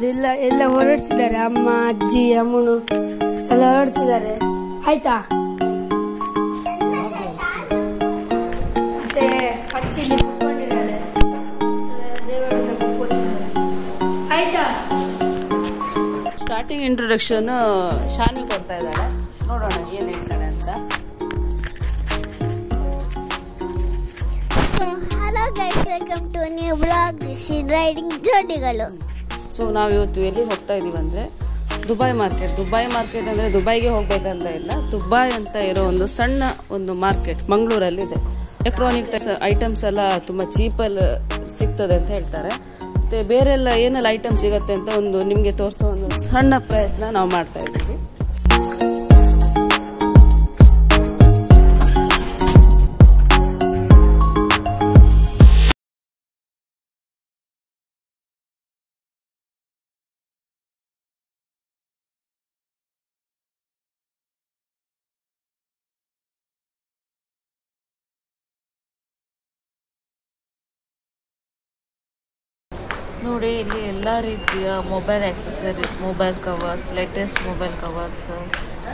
ಹೌದು, ಎಲ್ಲ ಹೊರಡ್ತಿದ್ದಾರೆ. ಅಮ್ಮ, ಅಜ್ಜಿ, ಅಮ್ಮನು ಎಲ್ಲ ಹೊರಡ್ತಿದ್ದಾರೆ. ಆಯ್ತಾ? ಮತ್ತೆ ಅಜ್ಜಿಲಿ ಕೂತ್ಕೊಂಡಿದ್ದಾರೆ, ದೇವರನ್ನ ಕೂತ್ಕೊಂಡಿದ್ದಾರೆ. ಆಯ್ತಾ? ಸ್ಟಾರ್ಟಿಂಗ್ ಇಂಟ್ರೊಡಕ್ಷನ್ ಶಾನ್ವಿ ಕೊಡ್ತಾ ಇದ್ದಾಳೆ. ನೋಡೋಣ ಏನ್ ಹೇಳ್ತಾಳೆ ಅಂತ. Hello guys, welcome to new blog. This is riding ಜೋಡಿಗಳು. ಸೊ ನಾವು ಇವತ್ತು ಎಲ್ಲಿ ಹೋಗ್ತಾ ಇದೀವಿ ಅಂದ್ರೆ ದುಬೈ ಮಾರ್ಕೆಟ್. ದುಬೈ ಮಾರ್ಕೆಟ್ ಅಂದ್ರೆ ದುಬೈಗೆ ಹೋಗ್ಬೇಕಂತ ಇಲ್ಲ, ದುಬೈ ಅಂತ ಇರೋ ಒಂದು ಸಣ್ಣ ಒಂದು ಮಾರ್ಕೆಟ್ ಮಂಗಳೂರಲ್ಲಿ ಇದೆ. ಎಲೆಕ್ಟ್ರಾನಿಕ್ ಐಟಮ್ಸ್ ಎಲ್ಲ ತುಂಬಾ ಚೀಪಲ್ಲಿ ಸಿಗ್ತದೆ ಅಂತ ಹೇಳ್ತಾರೆ. ಮತ್ತೆ ಬೇರೆ ಎಲ್ಲ ಏನೆಲ್ಲ ಐಟಮ್ ಸಿಗತ್ತೆ ಅಂತ ಒಂದು ನಿಮ್ಗೆ ತೋರಿಸೋ ಒಂದು ಸಣ್ಣ ಪ್ರಯತ್ನ ನಾವು ಮಾಡ್ತಾ ಇದ್ದೀವಿ. ನೋಡಿ, ಇಲ್ಲಿ ಎಲ್ಲ ರೀತಿಯ mobile accessories, mobile covers, latest mobile covers,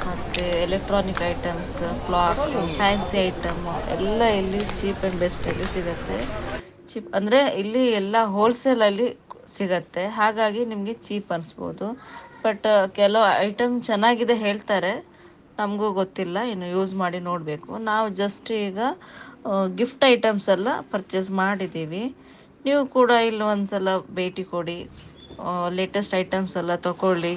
ಮತ್ತು electronic items, cloth, fancy item ಎಲ್ಲ ಇಲ್ಲಿ ಚೀಪ್ ಆ್ಯಂಡ್ ಬೆಸ್ಟಲ್ಲಿ ಸಿಗುತ್ತೆ. ಚೀಪ್ ಅಂದರೆ ಇಲ್ಲಿ ಎಲ್ಲ ಹೋಲ್ಸೇಲಲ್ಲಿ ಸಿಗತ್ತೆ, ಹಾಗಾಗಿ ನಿಮಗೆ ಚೀಪ್ ಅನಿಸ್ಬೋದು. ಬಟ್ ಕೆಲವು ಐಟಮ್ ಚೆನ್ನಾಗಿದೆ ಹೇಳ್ತಾರೆ, ನಮಗೂ ಗೊತ್ತಿಲ್ಲ, ಇನ್ನು ಯೂಸ್ ಮಾಡಿ ನೋಡಬೇಕು. ನಾವು ಜಸ್ಟ್ ಈಗ ಗಿಫ್ಟ್ ಐಟಮ್ಸ್ ಎಲ್ಲ ಪರ್ಚೇಸ್ ಮಾಡಿದ್ದೀವಿ. ನೀವು ಕೂಡ ಇಲ್ಲಿ ಒಂದ್ಸಲ ಭೇಟಿ ಕೊಡಿ, ಲೇಟೆಸ್ಟ್ ಐಟಮ್ಸ್ ಎಲ್ಲ ತಗೊಳ್ಳಿ.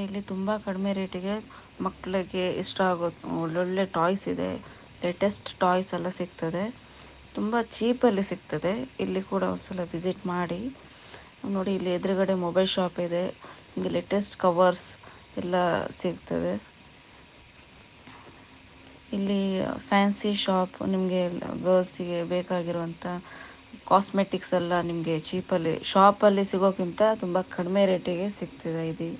ಇಲ್ಲಿ ತುಂಬ ಕಡಿಮೆ ರೇಟಿಗೆ ಮಕ್ಕಳಿಗೆ ಇಷ್ಟ ಆಗೋ ಒಳ್ಳೊಳ್ಳೆ ಟಾಯ್ಸ್ ಇದೆ. ಲೇಟೆಸ್ಟ್ ಟಾಯ್ಸ್ ಎಲ್ಲ ಸಿಗ್ತದೆ, ತುಂಬ ಚೀಪಲ್ಲಿ ಸಿಗ್ತದೆ. ಇಲ್ಲಿ ಕೂಡ ಒಂದ್ಸಲ ವಿಸಿಟ್ ಮಾಡಿ ನೋಡಿ. ಇಲ್ಲಿ ಎದುರುಗಡೆ ಮೊಬೈಲ್ ಶಾಪ್ ಇದೆ, ನಿಮಗೆ ಲೇಟೆಸ್ಟ್ ಕವರ್ಸ್ ಎಲ್ಲ ಸಿಗ್ತದೆ. ಇಲ್ಲಿ ಫ್ಯಾನ್ಸಿ ಶಾಪ್, ನಿಮಗೆ ಗರ್ಲ್ಸಿಗೆ ಬೇಕಾಗಿರುವಂಥ ಕಾಸ್ಮೆಟಿಕ್ಸ್ ಎಲ್ಲ ನಿಮಗೆ ಚೀಪಲ್ಲಿ ಶಾಪಲ್ಲಿ ಸಿಗೋಕ್ಕಿಂತ ತುಂಬ ಕಡಿಮೆ ರೇಟಿಗೆ ಸಿಗ್ತಿದೆ ಇದು.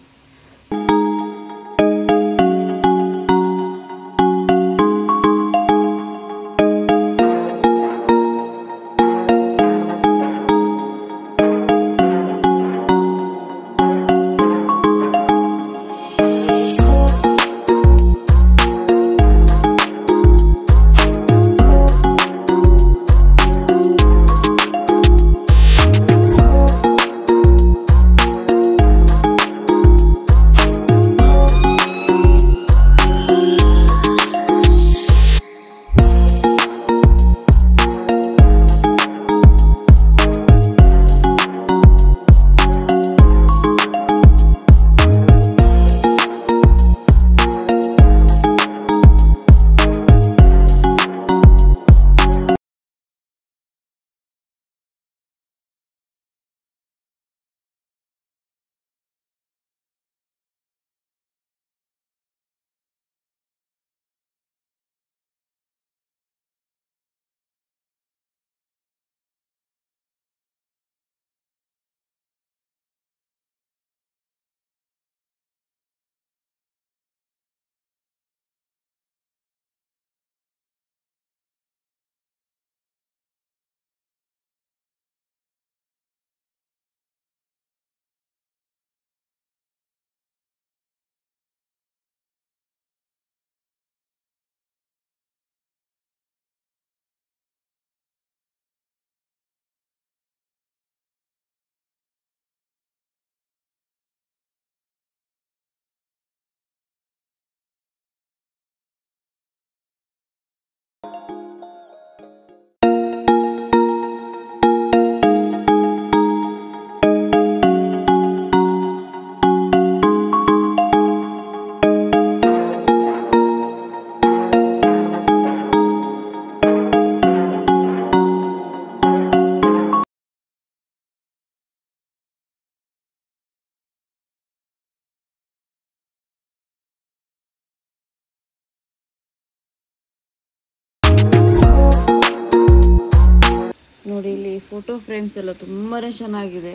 ನೋಡಿ ಇಲ್ಲಿ ಫೋಟೋ ಫ್ರೇಮ್ಸ್ ಎಲ್ಲ ತುಂಬಾ ಚೆನ್ನಾಗಿದೆ.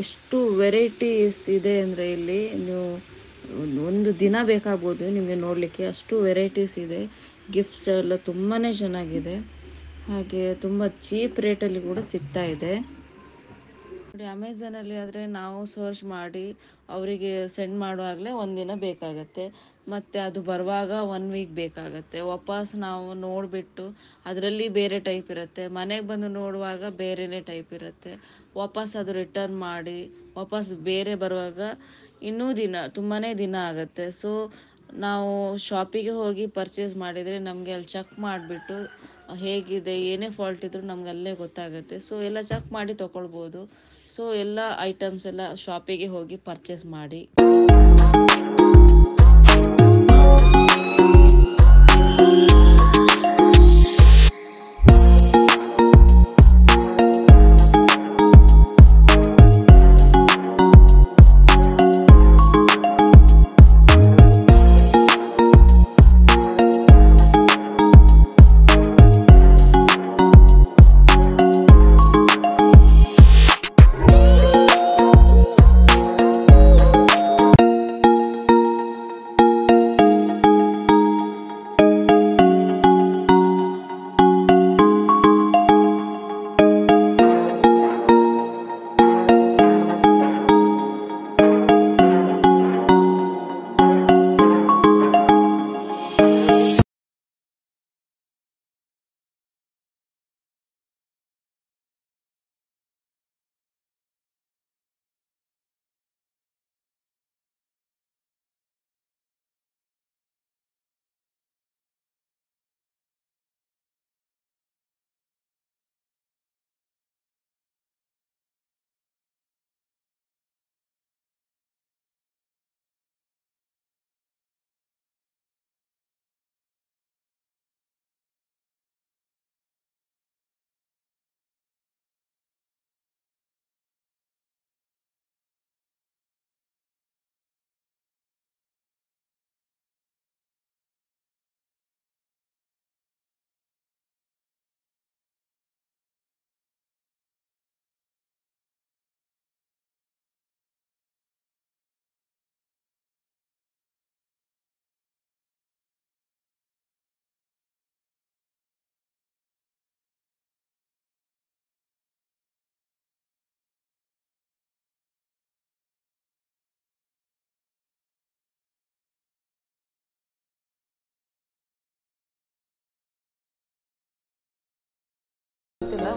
ಎಷ್ಟು ವೆರೈಟೀಸ್ ಇದೆ ಅಂದರೆ ಇಲ್ಲಿ ನೀವು ಒಂದು ದಿನ ಬೇಕಾಗ್ಬೋದು ನಿಮಗೆ ನೋಡಲಿಕ್ಕೆ, ಅಷ್ಟು ವೆರೈಟೀಸ್ ಇದೆ. ಗಿಫ್ಟ್ಸ್ ಎಲ್ಲ ತುಂಬಾ ಚೆನ್ನಾಗಿದೆ. ಹಾಗೆ ತುಂಬ ಚೀಪ್ ರೇಟಲ್ಲಿ ಕೂಡ ಸಿಗ್ತಾ ಇದೆ. ನೋಡಿ ಅಮೆಝಾನಲ್ಲಿ ಆದರೆ ನಾವು ಸರ್ಚ್ ಮಾಡಿ ಅವರಿಗೆ ಸೆಂಡ್ ಮಾಡುವಾಗಲೇ ಒಂದಿನ ಬೇಕಾಗತ್ತೆ, ಮತ್ತು ಅದು ಬರುವಾಗ 1 ವೀಕ್ ಬೇಕಾಗತ್ತೆ. ವಾಪಸ್ ನಾವು ನೋಡಿಬಿಟ್ಟು ಅದರಲ್ಲಿ ಬೇರೆ ಟೈಪ್ ಇರುತ್ತೆ, ಮನೆಗೆ ಬಂದು ನೋಡುವಾಗ ಬೇರೆಯೇ ಟೈಪ್ ಇರುತ್ತೆ. ವಾಪಸ್ ಅದು ರಿಟರ್ನ್ ಮಾಡಿ ವಾಪಸ್ ಬೇರೆ ಬರುವಾಗ ಇನ್ನೂ ತುಂಬಾ ದಿನ ಆಗುತ್ತೆ. ಸೊ ನಾವು ಶಾಪಿಗೆ ಹೋಗಿ ಪರ್ಚೇಸ್ ಮಾಡಿದರೆ ನಮಗೆ ಅಲ್ಲಿ ಚೆಕ್ ಮಾಡಿಬಿಟ್ಟು ಹೇಗಿದೆ, ಏನೇ ಫಾಲ್ಟ್ ಇದ್ರೂ ನಮ್ಗೆ ಅಲ್ಲೇ ಗೊತ್ತಾಗುತ್ತೆ. ಸೊ ಎಲ್ಲ ಚೆಕ್ ಮಾಡಿ ತೊಗೊಳ್ಬೋದು. ಸೊ ಎಲ್ಲ ಐಟಮ್ಸ್ ಎಲ್ಲ ಶಾಪಿಗೆ ಹೋಗಿ ಪರ್ಚೇಸ್ ಮಾಡಿ.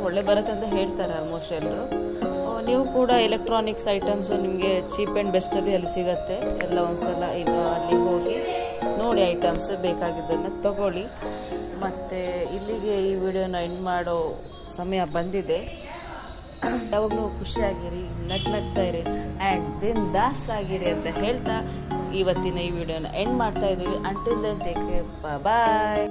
ಒಳ್ಳೆ ಬರುತ್ತೆ ಅಂತ ಹೇಳ್ತಾರೆ ಆಲ್ಮೋಸ್ಟ್ ಎಲ್ಲರೂ. ನೀವು ಕೂಡ ಎಲೆಕ್ಟ್ರಾನಿಕ್ಸ್ ಐಟಮ್ಸ್ ನಿಮಗೆ ಚೀಪ್ ಆ್ಯಂಡ್ ಬೆಸ್ಟಲ್ಲಿ ಅಲ್ಲಿ ಸಿಗುತ್ತೆ. ಎಲ್ಲ ಒಂದ್ಸಲ ಅಲ್ಲಿ ಹೋಗಿ ನೋಡಿ ಐಟಮ್ಸ್ ಬೇಕಾಗಿದ್ದನ್ನು ತಗೊಳ್ಳಿ. ಮತ್ತು ಇಲ್ಲಿಗೆ ಈ ವಿಡಿಯೋನ ಎಂಡ್ ಮಾಡೋ ಸಮಯ ಬಂದಿದೆ. ಯಾವಾಗಲೂ ಖುಷಿಯಾಗಿರಿ, ನಗ್ತಾ ಇರಿ ಆ್ಯಂಡ್ ಬಿಂದಾಸ್ ಆಗಿರಿ ಅಂತ ಹೇಳ್ತಾ ಇವತ್ತಿನ ಈ ವಿಡಿಯೋನ ಎಂಡ್ ಮಾಡ್ತಾ ಇದ್ದೀವಿ. ಅಂಟಿಲ್ ದೆನ್ ಟೇಕ್ ಕೇರ್, ಬಾಯ್.